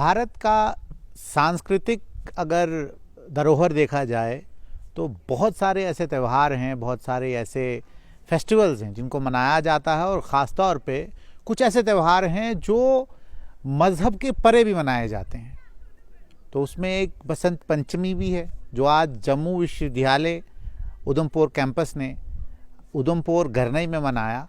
भारत का सांस्कृतिक अगर धरोहर देखा जाए तो बहुत सारे ऐसे त्यौहार हैं, बहुत सारे ऐसे फेस्टिवल्स हैं जिनको मनाया जाता है, और ख़ास तौर पे कुछ ऐसे त्यौहार हैं जो मज़हब के परे भी मनाए जाते हैं। तो उसमें एक बसंत पंचमी भी है जो आज जम्मू विश्वविद्यालय उधमपुर कैंपस ने उधमपुर गरनई में मनाया,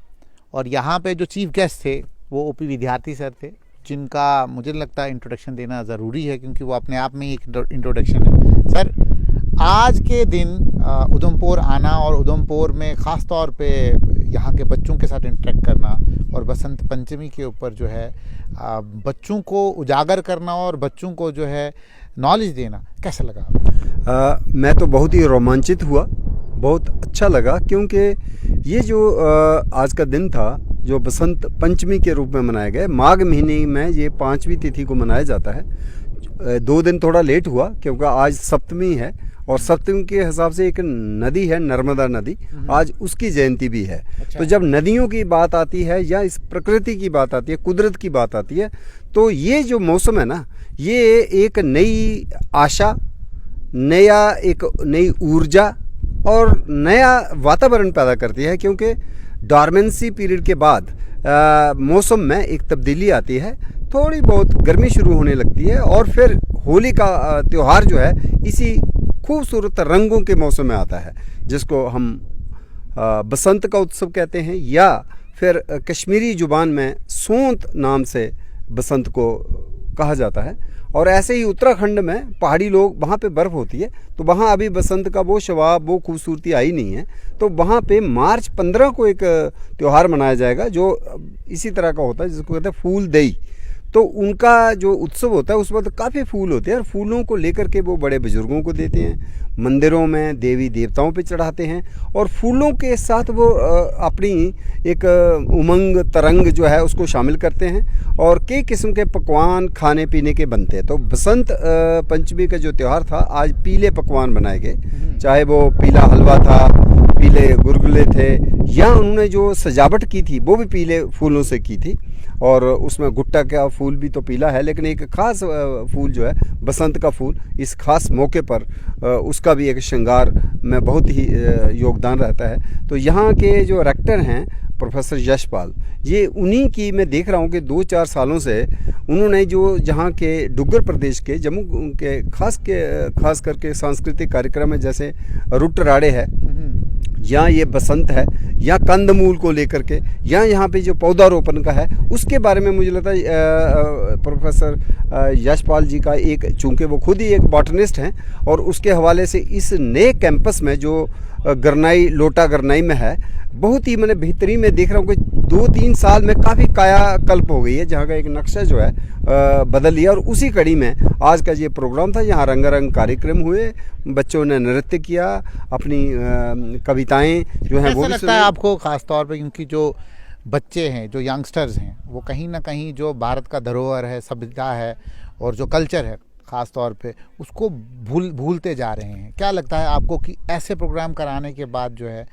और यहाँ पे जो चीफ गेस्ट थे वो ओपी विद्यार्थी सर थे, जिनका मुझे लगता है इंट्रोडक्शन देना ज़रूरी है क्योंकि वो अपने आप में ही एक इंट्रोडक्शन है। सर, आज के दिन उधमपुर आना और उधमपुर में ख़ास तौर पे यहाँ के बच्चों के साथ इंटरेक्ट करना और बसंत पंचमी के ऊपर जो है बच्चों को उजागर करना और बच्चों को जो है नॉलेज देना, कैसा लगा? मैं तो बहुत ही रोमांचित हुआ, बहुत अच्छा लगा, क्योंकि ये जो आज का दिन था जो बसंत पंचमी के रूप में मनाया गया, माघ महीने में ये 5वीं तिथि को मनाया जाता है। 2 दिन थोड़ा लेट हुआ क्योंकि आज सप्तमी है, और सप्तमी के हिसाब से एक नदी है नर्मदा नदी, आज उसकी जयंती भी है। अच्छा। तो जब नदियों की बात आती है या इस प्रकृति की बात आती है, कुदरत की बात आती है, तो ये जो मौसम है ना, ये एक नई आशा, एक नई ऊर्जा और नया वातावरण पैदा करती है, क्योंकि डॉर्मेंसी पीरियड के बाद मौसम में एक तब्दीली आती है, थोड़ी बहुत गर्मी शुरू होने लगती है, और फिर होली का त्यौहार जो है इसी खूबसूरत रंगों के मौसम में आता है, जिसको हम बसंत का उत्सव कहते हैं, या फिर कश्मीरी जुबान में सोंत नाम से बसंत को कहा जाता है। और ऐसे ही उत्तराखंड में पहाड़ी लोग, वहाँ पे बर्फ़ होती है, तो वहाँ अभी बसंत का वो शवाब, वो खूबसूरती आई नहीं है। तो वहाँ पे मार्च 15 को एक त्यौहार मनाया जाएगा जो इसी तरह का होता है, जिसको कहते हैं फूल देई। तो उनका जो उत्सव होता है उस वक्त काफ़ी फूल होते हैं, और फूलों को लेकर के वो बड़े बुजुर्गों को देते हैं, मंदिरों में देवी देवताओं पे चढ़ाते हैं, और फूलों के साथ वो अपनी एक उमंग तरंग जो है उसको शामिल करते हैं, और कई किस्म के पकवान खाने पीने के बनते हैं। तो बसंत पंचमी का जो त्यौहार था, आज पीले पकवान बनाए गए, चाहे वो पीला हलवा था, पीले गुलगुले थे, या उन्होंने जो सजावट की थी वो भी पीले फूलों से की थी, और उसमें गुट्टा का फूल भी तो पीला है, लेकिन एक ख़ास फूल जो है बसंत का फूल, इस खास मौके पर उसका भी एक श्रृंगार में बहुत ही योगदान रहता है। तो यहाँ के जो रेक्टर हैं प्रोफेसर यशपाल, ये उन्हीं की मैं देख रहा हूँ कि 2-4 सालों से उन्होंने जो जहाँ के डुग्गर प्रदेश के जम्मू के खास करके सांस्कृतिक कार्यक्रम है, जैसे रुट राड़े है, या ये बसंत है, या कंदमूल को लेकर के, या यहाँ पे जो पौधारोपण का है, उसके बारे में मुझे लगता है प्रोफेसर यशपाल जी का एक, चूँकि वो खुद ही एक बॉटनिस्ट हैं, और उसके हवाले से इस नए कैंपस में जो गरनाई, लोटा गरनाई में है, बहुत ही मैंने बेहतरीन में देख रहा हूँ कि 2-3 साल में काफ़ी कायाकल्प हो गई है, जहाँ का एक नक्शा जो है बदल लिया। और उसी कड़ी में आज का ये प्रोग्राम था, यहाँ रंगारंग कार्यक्रम हुए, बच्चों ने नृत्य किया, अपनी कविताएं जो हैं वो भी लगता है आपको ख़ास तौर पे, क्योंकि जो बच्चे हैं, जो यंगस्टर्स हैं, वो कहीं ना कहीं जो भारत का धरोहर है, सभ्यता है और जो कल्चर है ख़ास तौर पे, उसको भूलते जा रहे हैं। क्या लगता है आपको कि ऐसे प्रोग्राम कराने के बाद जो है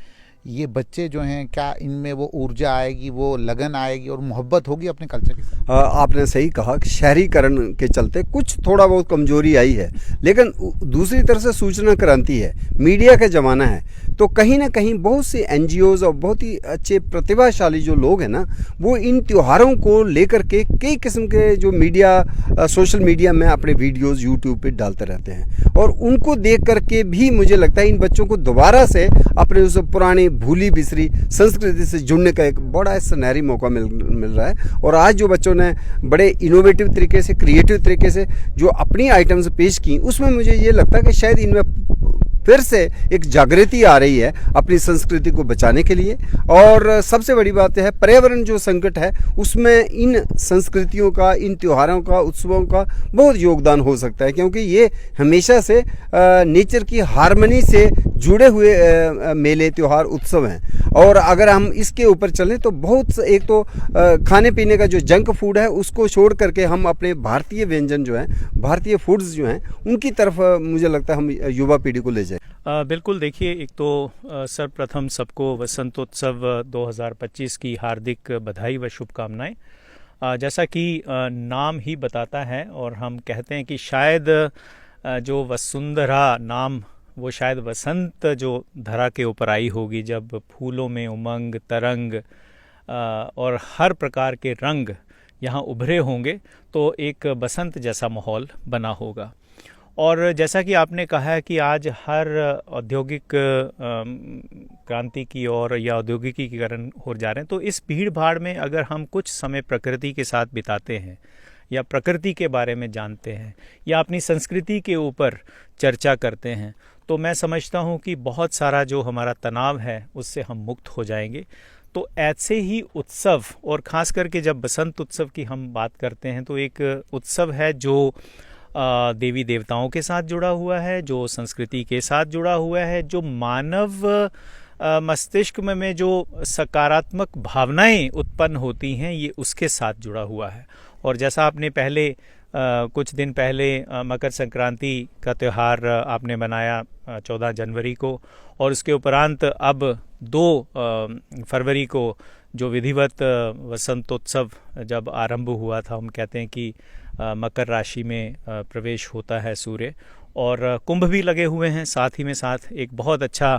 ये बच्चे जो हैं, क्या इनमें वो ऊर्जा आएगी, वो लगन आएगी और मोहब्बत होगी अपने कल्चर के साथ? आपने सही कहा कि शहरीकरण के चलते कुछ थोड़ा बहुत कमजोरी आई है, लेकिन दूसरी तरफ से सूचना क्रांति है, मीडिया का ज़माना है, तो कहीं ना कहीं बहुत सी NGOs और बहुत ही अच्छे प्रतिभाशाली जो लोग हैं ना, वो इन त्योहारों को लेकर के कई किस्म के जो मीडिया, सोशल मीडिया में अपने वीडियोज़ यूट्यूब पर डालते रहते हैं, और उनको देख करके भी मुझे लगता है इन बच्चों को दोबारा से अपने उस पुरानी भूली बिसरी संस्कृति से जुड़ने का एक बड़ा सुनहरी मौका मिल रहा है। और आज जो बच्चों ने बड़े इनोवेटिव तरीके से, क्रिएटिव तरीके से जो अपनी आइटम्स पेश की, उसमें मुझे ये लगता है कि शायद इनमें फिर से एक जागृति आ रही है अपनी संस्कृति को बचाने के लिए। और सबसे बड़ी बात है, पर्यावरण जो संकट है उसमें इन संस्कृतियों का, इन त्योहारों का, उत्सवों का बहुत योगदान हो सकता है, क्योंकि ये हमेशा से नेचर की हार्मनी से जुड़े हुए मेले, त्यौहार, उत्सव हैं। और अगर हम इसके ऊपर चलें तो बहुत, एक तो खाने पीने का जो जंक फूड है उसको छोड़ करके हम अपने भारतीय व्यंजन जो हैं, भारतीय फूड्स जो हैं, उनकी तरफ मुझे लगता है हम युवा पीढ़ी को ले जाए। बिल्कुल, देखिए, एक तो सर्वप्रथम सबको वसंतोत्सव 2025 की हार्दिक बधाई व शुभकामनाएं। जैसा कि नाम ही बताता है और हम कहते हैं कि शायद जो वसुंधरा नाम वो शायद वसंत जो धरा के ऊपर आई होगी, जब फूलों में उमंग, तरंग और हर प्रकार के रंग यहाँ उभरे होंगे तो एक बसंत जैसा माहौल बना होगा। और जैसा कि आपने कहा है कि आज हर औद्योगिक क्रांति की ओर या औद्योगिकीकरण हो जा रहे हैं, तो इस भीड़ भाड़ में अगर हम कुछ समय प्रकृति के साथ बिताते हैं या प्रकृति के बारे में जानते हैं या अपनी संस्कृति के ऊपर चर्चा करते हैं, तो मैं समझता हूँ कि बहुत सारा जो हमारा तनाव है उससे हम मुक्त हो जाएंगे। तो ऐसे ही उत्सव, और ख़ास करके जब बसंत उत्सव की हम बात करते हैं, तो एक उत्सव है जो देवी देवताओं के साथ जुड़ा हुआ है, जो संस्कृति के साथ जुड़ा हुआ है, जो मानव मस्तिष्क में जो सकारात्मक भावनाएं उत्पन्न होती हैं ये उसके साथ जुड़ा हुआ है। और जैसा आपने पहले कुछ दिन पहले मकर संक्रांति का त्यौहार आपने मनाया 14 जनवरी को, और उसके उपरांत अब 2 फरवरी को जो विधिवत वसंतोत्सव जब आरंभ हुआ था, हम कहते हैं कि मकर राशि में प्रवेश होता है सूर्य, और कुंभ भी लगे हुए हैं साथ ही में साथ। एक बहुत अच्छा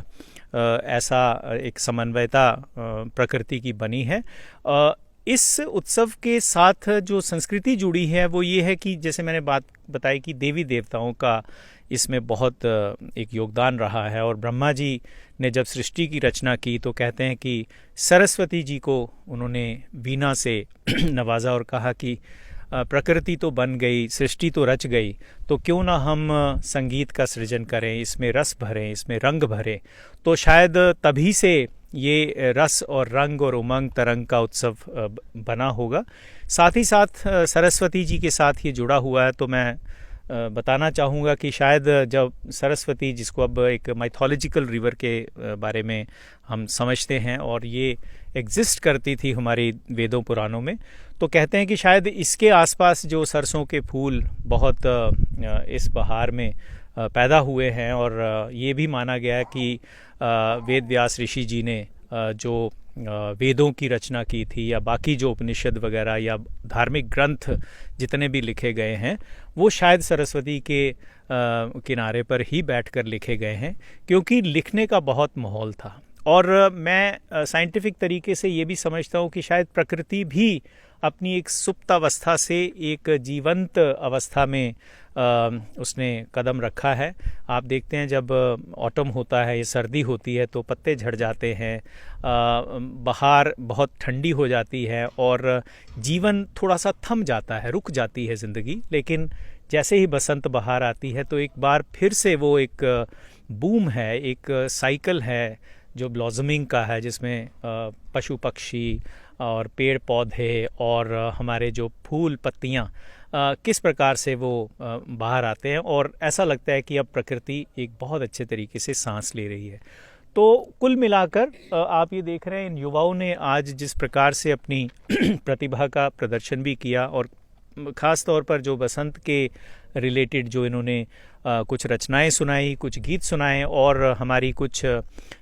ऐसा एक समन्वयता प्रकृति की बनी है। इस उत्सव के साथ जो संस्कृति जुड़ी है वो ये है कि जैसे मैंने बात बताई कि देवी देवताओं का इसमें बहुत एक योगदान रहा है। और ब्रह्मा जी ने जब सृष्टि की रचना की तो कहते हैं कि सरस्वती जी को उन्होंने वीणा से नवाजा और कहा कि प्रकृति तो बन गई, सृष्टि तो रच गई, तो क्यों ना हम संगीत का सृजन करें, इसमें रस भरें, इसमें रंग भरें। तो शायद तभी से ये रस और रंग और उमंग तरंग का उत्सव बना होगा। साथ ही साथ सरस्वती जी के साथ ये जुड़ा हुआ है। तो मैं बताना चाहूँगा कि शायद जब सरस्वती, जिसको अब एक माइथोलॉजिकल रिवर के बारे में हम समझते हैं और ये एग्जिस्ट करती थी हमारी वेदों पुराणों में, तो कहते हैं कि शायद इसके आसपास जो सरसों के फूल बहुत इस बहार में पैदा हुए हैं। और ये भी माना गया है कि वेद व्यास ऋषि जी ने जो वेदों की रचना की थी या बाकी जो उपनिषद वगैरह या धार्मिक ग्रंथ जितने भी लिखे गए हैं वो शायद सरस्वती के किनारे पर ही बैठकर लिखे गए हैं, क्योंकि लिखने का बहुत माहौल था। और मैं साइंटिफिक तरीके से ये भी समझता हूँ कि शायद प्रकृति भी अपनी एक सुप्त अवस्था से एक जीवंत अवस्था में उसने कदम रखा है। आप देखते हैं जब ऑटम होता है, ये सर्दी होती है, तो पत्ते झड़ जाते हैं, बहार बहुत ठंडी हो जाती है और जीवन थोड़ा सा थम जाता है, रुक जाती है ज़िंदगी। लेकिन जैसे ही बसंत बहार आती है तो एक बार फिर से वो एक बूम है, एक साइकिल है जो ब्लॉसमिंग का है, जिसमें पशु पक्षी और पेड़ पौधे और हमारे जो फूल पत्तियाँ किस प्रकार से वो बाहर आते हैं, और ऐसा लगता है कि अब प्रकृति एक बहुत अच्छे तरीके से सांस ले रही है। तो कुल मिलाकर आप ये देख रहे हैं इन युवाओं ने आज जिस प्रकार से अपनी प्रतिभा का प्रदर्शन भी किया, और ख़ास तौर पर जो बसंत के रिलेटेड जो इन्होंने कुछ रचनाएं सुनाई, कुछ गीत सुनाए, और हमारी कुछ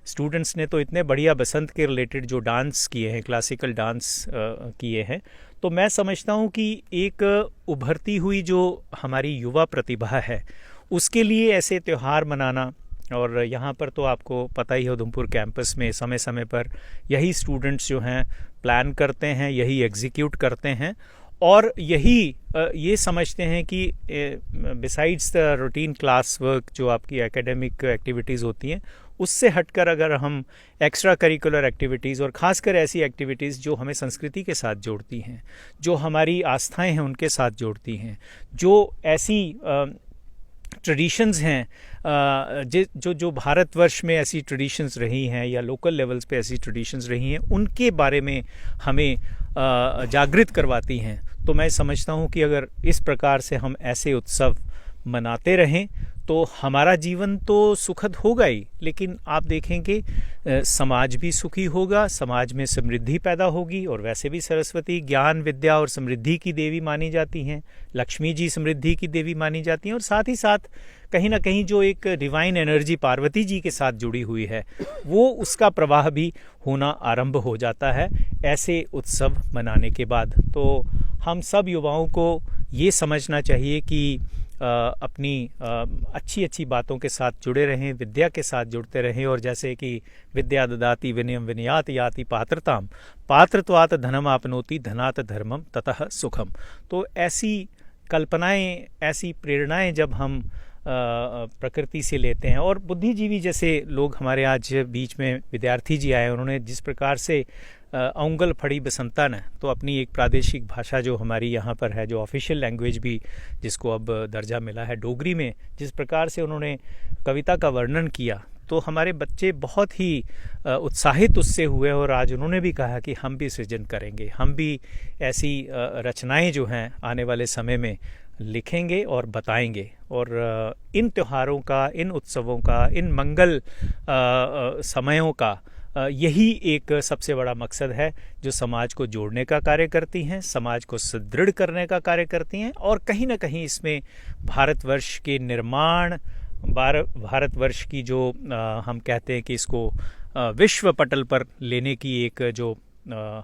स्टूडेंट्स ने तो इतने बढ़िया बसंत के रिलेटेड जो डांस किए हैं, क्लासिकल डांस किए हैं। तो मैं समझता हूँ कि एक उभरती हुई जो हमारी युवा प्रतिभा है उसके लिए ऐसे त्यौहार मनाना, और यहाँ पर तो आपको पता ही है उधमपुर कैंपस में समय समय पर यही स्टूडेंट्स जो हैं प्लान करते हैं, यही एग्जीक्यूट करते हैं, और यही ये समझते हैं कि besides the routine class work जो आपकी एकेडमिक एक्टिविटीज़ होती हैं उससे हटकर अगर हम एक्स्ट्रा करिकुलर एक्टिविटीज़ और ख़ासकर ऐसी एक्टिविटीज़ जो हमें संस्कृति के साथ जोड़ती हैं, जो हमारी आस्थाएं हैं उनके साथ जोड़ती हैं, जो ऐसी ट्रेडिशंस हैं जो भारतवर्ष में ऐसी ट्रेडिशंस रही हैं या लोकल लेवल्स पे ऐसी ट्रेडिशंस रही हैं, उनके बारे में हमें जागृत करवाती हैं। तो मैं समझता हूँ कि अगर इस प्रकार से हम ऐसे उत्सव मनाते रहें तो हमारा जीवन तो सुखद होगा ही, लेकिन आप देखेंगे समाज भी सुखी होगा, समाज में समृद्धि पैदा होगी। और वैसे भी सरस्वती ज्ञान विद्या और समृद्धि की देवी मानी जाती हैं, लक्ष्मी जी समृद्धि की देवी मानी जाती हैं, और साथ ही साथ कहीं ना कहीं जो एक डिवाइन एनर्जी पार्वती जी के साथ जुड़ी हुई है वो उसका प्रवाह भी होना आरंभ हो जाता है ऐसे उत्सव मनाने के बाद। तो हम सब युवाओं को ये समझना चाहिए कि अपनी अच्छी अच्छी बातों के साथ जुड़े रहें, विद्या के साथ जुड़ते रहें। और जैसे कि विद्या ददाति विनयम विनयात याति पात्रताम पात्रत्वात् धनम आपनोति धनात् धर्मम ततः सुखम। तो ऐसी कल्पनाएं, ऐसी प्रेरणाएं जब हम प्रकृति से लेते हैं, और बुद्धिजीवी जैसे लोग हमारे आज बीच में विद्यार्थी जी आए, उन्होंने जिस प्रकार से औंगल फड़ी बसंता ने तो अपनी एक प्रादेशिक भाषा जो हमारी यहाँ पर है, जो ऑफिशियल लैंग्वेज भी जिसको अब दर्जा मिला है डोगरी में, जिस प्रकार से उन्होंने कविता का वर्णन किया, तो हमारे बच्चे बहुत ही उत्साहित उससे हुए। और आज उन्होंने भी कहा कि हम भी सृजन करेंगे, हम भी ऐसी रचनाएं जो हैं आने वाले समय में लिखेंगे और बताएंगे। और इन त्योहारों का, इन उत्सवों का, इन मंगल समयों का यही एक सबसे बड़ा मकसद है जो समाज को जोड़ने का कार्य करती हैं, समाज को सुदृढ़ करने का कार्य करती हैं। और कहीं ना कहीं इसमें भारतवर्ष के निर्माण, भारतवर्ष की जो हम कहते हैं कि इसको विश्व पटल पर लेने की एक जो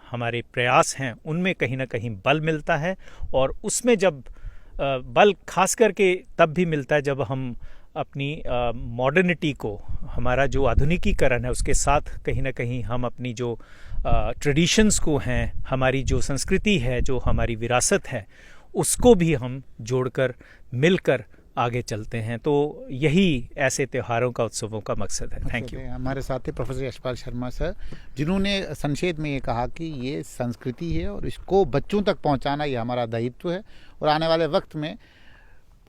हमारे प्रयास हैं उनमें कहीं ना कहीं बल मिलता है। और उसमें जब बल खास करके तब भी मिलता है जब हम अपनी मॉडर्निटी को, हमारा जो आधुनिकीकरण है उसके साथ कहीं ना कहीं हम अपनी जो ट्रेडिशंस को हैं, हमारी जो संस्कृति है, जो हमारी विरासत है, उसको भी हम जोड़कर मिलकर आगे चलते हैं। तो यही ऐसे त्योहारों का, उत्सवों का मकसद है। Thank you. हमारे साथ हैं प्रोफेसर यशपाल शर्मा सर, जिन्होंने संक्षेप में ये कहा कि ये संस्कृति है और इसको बच्चों तक पहुंचाना ये हमारा दायित्व है। और आने वाले वक्त में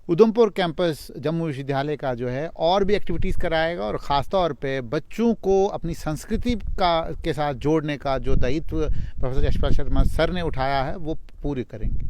उधमपुर कैंपस जम्मू विश्वविद्यालय का जो है और भी एक्टिविटीज़ कराएगा, और ख़ास तौर पे बच्चों को अपनी संस्कृति के साथ जोड़ने का जो दायित्व प्रोफेसर यशपाल शर्मा सर ने उठाया है वो पूरी करेंगे।